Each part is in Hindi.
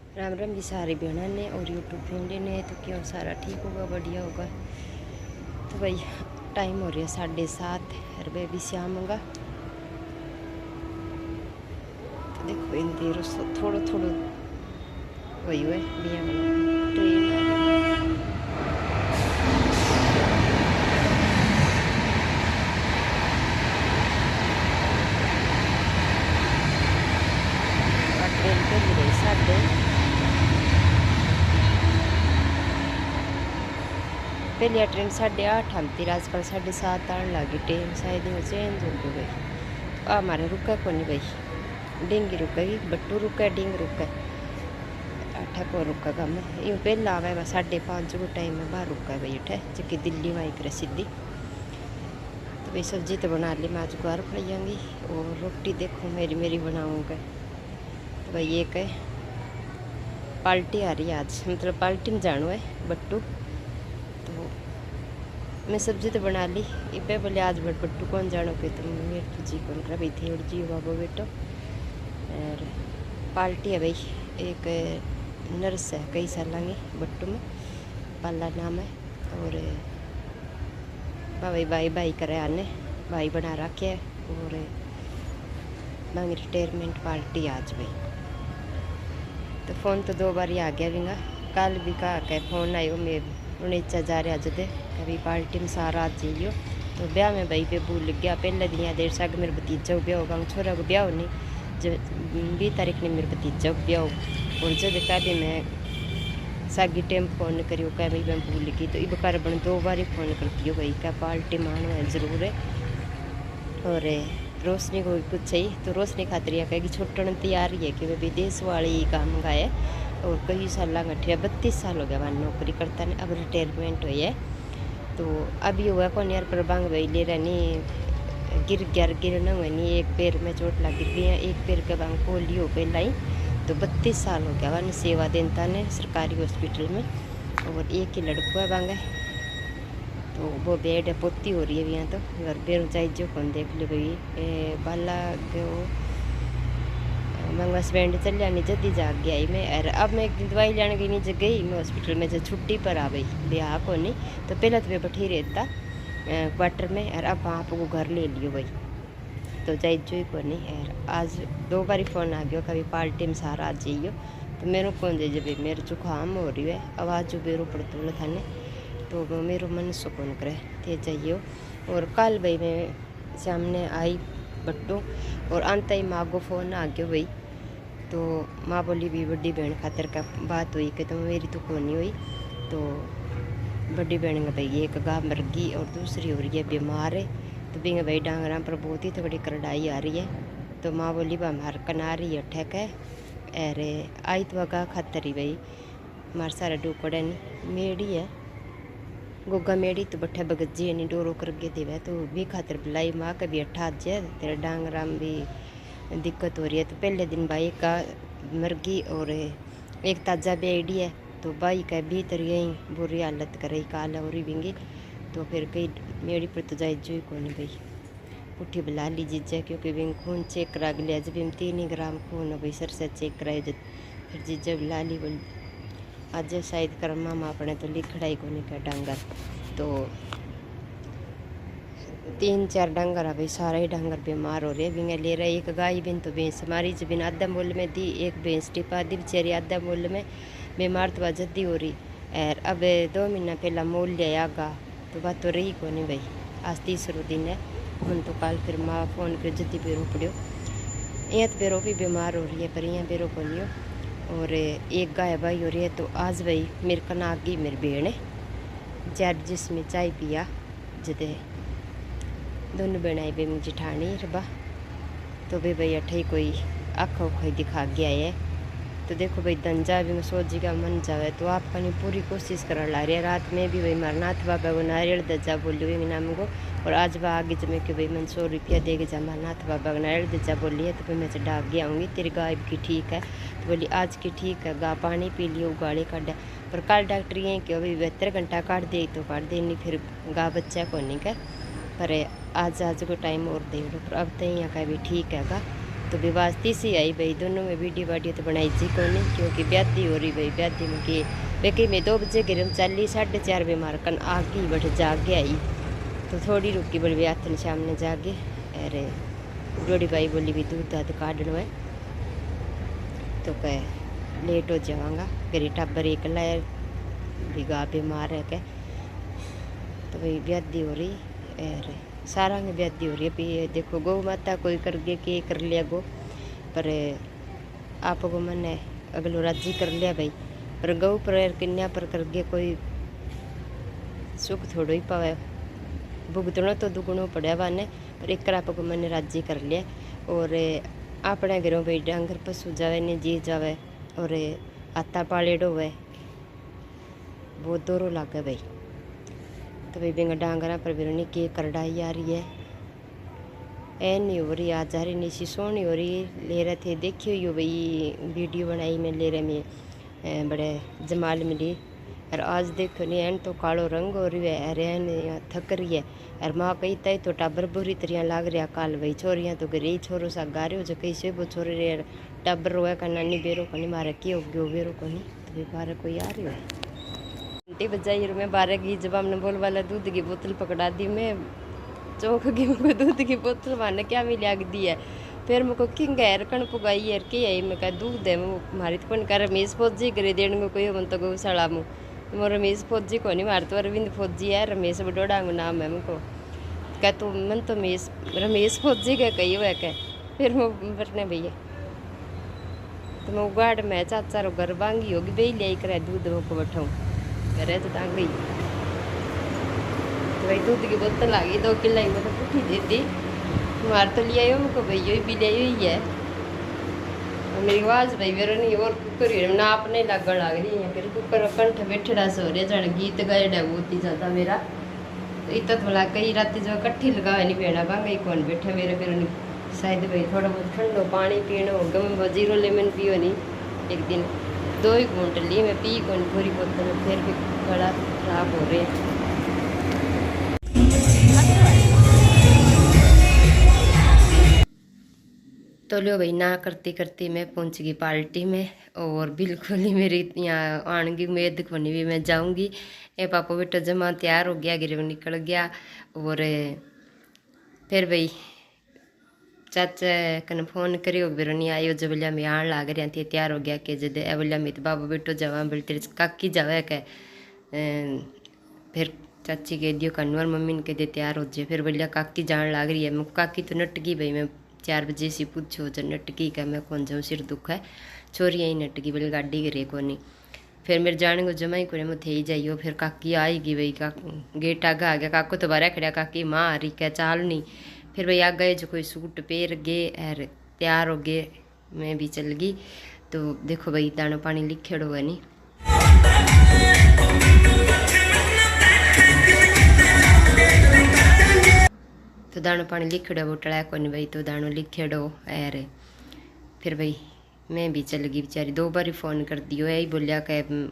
राम राम जी सारे बहना ने और यूट्यूब फैमिली ने। तो क्यों सारा ठीक होगा, बढ़िया होगा। तो भाई टाइम हो रहा है 7:30 रुपये भी शाम होगा। तो देखो इन देर थोड़ो थोड़ो वही हुए बिया ट्रेन आ गई। ट्रेन पे भी रही 8:30। पहले ट्रेन 8:30 आती, आजकल 7:30 आने लगी ट्रेन, शायद वो चेंज हो गई। तो हमारे रुका को नहीं भाई, डिंगी रुकेगी, बट्टू रुका है, डिंग रुका है, 8 को रुका कम यूँ पहला आवे 5:30 को टाइम में बाहर रुका है भाई उठे जबकि दिल्ली वहीं कर सीधी। तो भाई सब्जी तो बना ली, मैं आज घर पड़ जाऊँगी और रोटी देखो मेरी मेरी बनाऊँगा। तो भाई एक है पार्टी आ रही है आज, मतलब पार्टी में जानो है बट्टू। तो मैं सब्जी तो बना ली, इबे बोले आज बट्टू कौन जानो के तुम मेरे तो जी कौन कर भाई थे और जी बाबा बेटो। और पार्टी है भाई, एक नर्स है कई साल की बट्टू में, पाला नाम है। और भाई भाई भाई करे आने भाई बना रखे है। और मांग रिटायरमेंट पार्टी आज भाई। तो फ़ोन तो 2 बार ही आ गया बिंगा, कल भी कहा के फ़ोन आयो मैं उन्नीचा जा रहा जदे कभी पार्टी में सारा आज जाइयो। तो ब्याह में भाई पे भूल गया, पहले दिन देर साग मेरे भतीजा को ब्याह होगा, छोरा को ब्याह नहीं, जब 20 तारीख ने मेरे भतीजा को ब्याह हो। और जब कह भी मैं सागी टाइम फ़ोन करियो कह भाई मैं भूल गई। तो इब कर बन 2 बार ही फ़ोन करती हो भाई क्या पार्टी मानो है ज़रूर है। और रोशनी को भी पूछे ही तो रोशनी खातिर यह कहेगी छुट्टन तैयार ही है कि वे विदेश वाली काम गाए। और कई साल गठिया 32 साल हो गया वहाँ नौकरी करता ने, अब रिटायरमेंट हुई है। तो अभी हुआ कौन यार पर बांग भाई ले रही गिर न हुए नहीं, एक पैर में चोट लग गई है, एक पैर के बांग पोलियो पहला ही। तो 32 साल हो गया वहाँ सेवा देता ने सरकारी हॉस्पिटल में। और एक ही लड़का है बांगा, तो वो बेड है पोती हो रही है यहाँ। तो घर बेर ऊँचाई जो कौन देख लो भाई बाला के वो मैं हस्बैंड चल जानी जल्दी जाग गया ही मैं। और अब मैं एक दिन दवाई लेने गई नहीं जग गई मैं हॉस्पिटल में, जब छुट्टी पर आ गई ब्याह को नहीं। तो पहले तो वे बैठी रहता क्वार्टर में, और अब आप को घर ले लियो भाई। तो जाए जो ही को नहीं। और आज 2 बार फ़ोन आ गया कभी पार्टी में सारा आ जाइयो। तो मेरे कौन दे जब मेरे जुकाम हो रही है, आवाज़ जो बेरो पड़तो थाने, तो मेरो मन सुकून करे थे जाइयो। और कल भाई मैं सामने आई बट्टू, और अंत ही माँ को फ़ोन आ गया भाई। तो माँ बोली भी बड़ी बहन खातर का बात हुई कि तो मेरी तो कौन नहीं हुई। तो बड़ी बहन का भाई एक गाय मर गई और दूसरी हो रही है बीमार है। तो बिंग भाई डांगरा पर बहुत ही थोड़ी करड़ाई आ रही है। तो माँ बोली बा हमार कनारी है ठेक है, अरे आई तो गा खातर ही भाई मार सारा डूकड़े मेड़ी है गोगा मेड़ी। तो बट्ठे बगजी नहीं डोरो कर के देवे, तो भी खातर बुलाई माँ कभी अट्ठा जे तेरे डांगराम भी दिक्कत हो रही है। तो पहले दिन भाई का मरगी और एक ताज़ा बेड़ी है। तो भाई का भीतर यही बुरी हालत करे काल हो रही बिंगी। तो फिर कई मेड़ी पर तो जाए जो को नहीं भाई पुट्ठी बुला ली जीजा, क्योंकि बिंग खून चेक करा लिया जब बिंग 3 ग्राम खून भाई सर से चेक कराए। जब फिर जीजा बुला ली बोली आज शायद कर्मा माँ अपने तो लिखड़ाई को नहीं क्या डांगर। तो 3-4 डंगर है भाई, सारे ही डंगर बीमार हो रहे बिंगे ले रहे। एक गाय बिन तो भैंस हमारी जो बिन आधा मूल्य में दी, एक भैंस टिपा दी बेचारी आधा मूल्य में बीमार तो जल्दी हो रही। और अब 2 महीना पहला मूल्य आगा तो बात तो रही को नहीं भाई। आज 3रा दिन है मन। तो कल फिर माँ फ़ोन कर जल्दी बेरो पड़ियो, यहाँ तो बेरो भी बीमार हो रही है पर यहाँ बेरो को नहीं हो। और एक गाय भाई हो रही है। तो आज भाई मेरे कन आ गई मेरी बहन है चार जिसमें चाय पिया जदे दोनों बनाई बे मुझे ठाणी रबा। तो भाई अठे कोई आँखों उखा दिखा गया है। तो देखो भाई दंजा भी मैं सोची का मन जावे। तो आप कहीं पूरी कोशिश कर ला रही है। रात में भी भाई मारनाथ बाबा को नारियल दजा बोली हुई नाम को। और आज वह आगे जमे कि भाई मैं 100 रुपया दे के जा मारनाथ बाबा को नारियल दजा बोली है। तो फिर मैं डाक गया आऊँगी तेरी गाय की ठीक है। तो बोली आज की ठीक है, गा पानी पी लियो उगाड़े काटा। पर कल डॉक्टर ये कि अभी 72 घंटा काट दे तो काट दे नहीं फिर गा बच्चा को नहीं का। पर आज को टाइम और दे दो, पर अब तो यहाँ का भी ठीक है गा। तो भी वास्ती सी आई भाई, दोनों में वीडियो तो बनाई जी को नहीं, क्योंकि ब्यादी हो रही भाई, ब्यादी में कि बेकई में 2 बजे गिरम चली, 4:30 बजे मार कन आगी बट जागे आई, तो थोड़ी रुकी बोली हाथ शाम ने जागे। अरे डोड़ी भाई बोली भी दूध दाद काटना है, तो कह लेट हो जाऊँगा, गरी टाबर एक लाए भी गा बीमार है क्या, तो भाई ब्यादी हो रही। अरे सारा में ब्यादी हो रही है। भी देखो गौ माता कोई कर गए के कर लिया गो, पर आप को मन है अगलो राजी कर लिया भाई, पर गौ पर कन्या पर कर गए कोई सुख थोड़ो ही पावे, भुगतनो तो दुगुणो पड़ा वाने, पर एक आप को मन राजी कर लिया। और अपने घरों भाई डांगर पशु जावे ने जी जावे, और आता पालेड़ो हुए बहुत दोरो लागे भाई, तो भाई बेंगा डांगरा पर बिरनी के करडाई आ रही है, ऐ नहीं हो रही, आज आ रही नीची सोहनी हो रही। ले रहे थे देखियो यो भाई वीडियो बनाई मैं ले रहे में बड़े जमाल मिली, और आज देखो नहीं एन तो कालो रंग हो रही है, अरे एन थक रही है। और माँ कही तय तो टाबर बुरी तरह लाग रहा काल भाई, छोरियाँ तो गरी छोरो सा गा रहे हो जो कही से वो छोरे रे टाबर रोए का नानी बेरो को नहीं मारे कि हो गयो बेरो को नहीं, तो भाई बारह कोई आ रही है घंटी बजाई। और मैं 12 की जब हमने बोल वाला दूध की बोतल पकड़ा दी, मैं चौक गई, मुझको दूध की बोतल मारने क्या मिली आग दी है, फिर मुझको किंग है कण पुगाई है कि है, मैं कहा दूध है मारी तो कौन कर रमेश फौजी करे देने को कोई मन तो गौशाला मुँह मो रमेश फौजी को नहीं मारते, अरविंद फौजी है, रमेश बडोड़ा नाम है मुझको, क्या तो मन तो रमेश फौजी का कही हुआ क्या, फिर मैं बरने भैया तो मैं उगाड़ में चाचा रो घर बांगी होगी बे ले कर दूध को बैठाऊँ करे तो टांग गई, तो भाई दूध की बोतल आ गई 2 किलो ही मतलब पुठी दे दी, मार तो लिया मुझको भाई यही भी लिया ही है। और मेरी आवाज़ भाई मेरा नहीं और कुकर ना अपने लगन लग रही है, फिर कुकर कंठ बैठड़ा से हो रहे जन गीत गायडा बहुत ही ज़्यादा मेरा, तो इतना थोड़ा कई रात जो कट्ठी लगावे नहीं पीना बांगा कौन बैठा मेरे फिर नहीं, शायद भाई थोड़ा बहुत ठंडो पानी पीना हो गम 0 लेमन पियो नहीं, एक दिन 2 ही घूंट ली मैं पी कौन पूरी बोतल, फिर भी गला खराब हो रहे हैं। तो लो भाई ना करती करती मैं पहुंच गई पार्टी में, और बिल्कुल ही मेरी यहाँ आने की उम्मीद को नहीं भी मैं जाऊंगी। ये पापा बेटा जमा तैयार हो गया, गिरव निकल गया, और फिर भाई चाचा कन फोन करियो बिरो नहीं आयो, जब बोलिया मैं आन लाग रहा थी तैयार हो गया कि जद ए बोलिया मैं तो बाबा बेटो जावा बोल तेरे काकी जावे के, फिर चाची कह दियो कन्वर मम्मी ने कह दे तैयार हो जाए, फिर बोलिया काकी जान लाग रही है, मैं काकी तो नटकी भाई, मैं 4 बजे से पूछो जो नटकी का, मैं कौन जाऊँ सिर दुख है, छोरियाँ ही नटकी बोले गाड़ी गिरे को नहीं, फिर मेरे जाने को जमा ही को मैं थे ही जाइयो, फिर काकी आएगी भाई, का गेट आगा आ गया, काको तो बारह खड़ा, काकी माँ आ रही क्या चाल नहीं, फिर भाई आ गए जो कोई सूट पेर गए और तैयार हो गए, मैं भी चल गई। तो देखो भाई दाना पानी लिखेड़ हुआ नहीं, तो दानो पानी लिखेड़ो वो टड़ा को नहीं भाई, तो दानो लिखेड़ो और फिर भाई मैं भी चल गई बेचारी, 2 बार फ़ोन कर दियो, यही बोलिया कि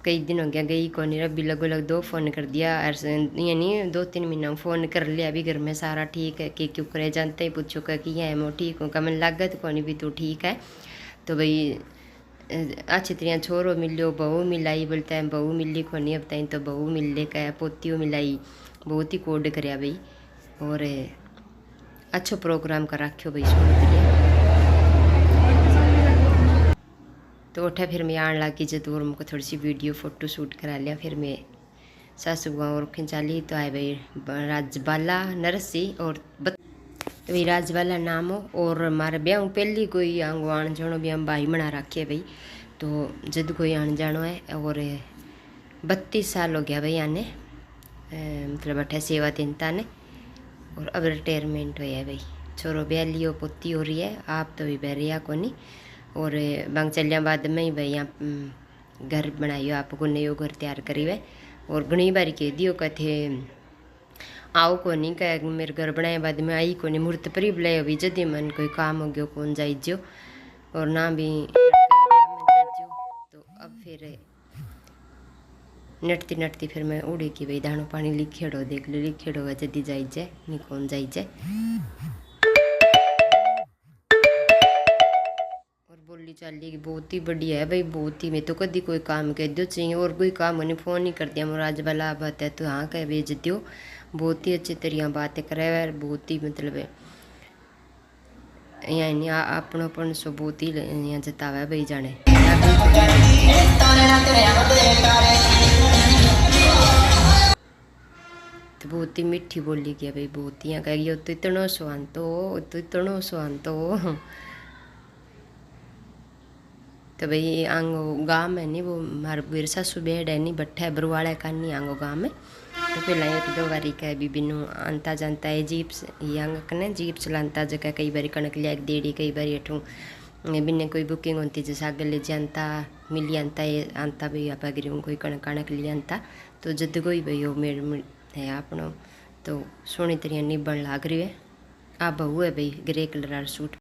कई दिन हो गया गई को नहीं, रबी लगो लग 2 फ़ोन कर दिया, और ये नहीं 2-3 महीना फ़ोन कर लिया, अभी घर में सारा ठीक है कि क्यों करे, जानते ही पूछो कि है मैं ठीक हूँ, मन लागत को नहीं भी तू ठीक है, तो भाई अच्छी तरह छोरो मिलो बहू मिलाई, बोलता है बहू मिली को नहीं, अब तक तो बहू मिलने का पोतियों मिलाई, बहुत ही कोड कराया भाई, और अच्छो प्रोग्राम कर रखो भाई सुन। तो उठा फिर मैं आने लगी जब, और मुझको थोड़ी सी वीडियो फ़ोटो शूट करा लिया, फिर मैं सासू गाँव और खिंचाली, तो आए भाई राजबाला नरसी और तो भाई राजबाला नाम हो, और हमारे ब्याह पहली कोई आंगो आन जानो भी हम भाई बना रखे भाई, तो जद कोई आन जानो है, और 32 साल हो गया भाई आने, मतलब अठे सेवा देनता ने, और अब रिटायरमेंट हो है भाई, छोरो ब्याह लियो पोती हो रही है, आप तो भी बहरिया को नहीं, और बंग चलिया बाद में ही भाई यहाँ घर बनाइयो, आपको नयो घर तैयार करी है, और घनी बारी कह दियो कथे आओ को नहीं कह, मेरे घर बनाए बाद में आई को नहीं, मूर्त पर ही बुलाए भी जदि मन कोई काम हो गयो कौन जाइजो, और ना भी तो अब फिर नटती नटती फिर मैं उड़ी की भाई दानो पानी लिखेड़ो देख लो, लिखेड़ो है जदि जाइजे नहीं कौन जाइजे। बोली चाली बहुत ही बढ़िया है भाई, बहुत ही। मैं तो कभी कोई काम कह दो चाहिए और कोई काम उन्हें फ़ोन नहीं कर दिया मुराज वाला बात है तो हाँ कह भेज दो। बहुत ही अच्छी तरह बातें करे यार, बहुत ही मतलब है यहाँ नहीं अपनोपन सो बहुत ही यहाँ जतावा है भाई जाने। तो बहुत ही मीठी बोली गया भाई, बहुत ही यहाँ कह तो इतना स्वांत हो, तो इतना स्वांत हो। तो भाई आंगो गाँव में नहीं वो मार बुर सासू बेड है नहीं बट्ठा है बरुवाड़ा का नहीं आंगो गाँव में। तो पहला एक दो बारी कह बीबी नू आंता जानता है जीप ये आंग कने जीप चलाता जगह कई बारी कणक लिया देड़ी कई बारी अठू बिन्ने कोई बुकिंग होती जैसे आगे ले जानता मिली आंता है आंता भाई आप गिरी कोई कणक कणक ले आंता तो जद कोई भाई वो मेड़ है आपनो तो सोनी तरह निबन लाग रही है। आ बहू है भाई ग्रे कलर सूट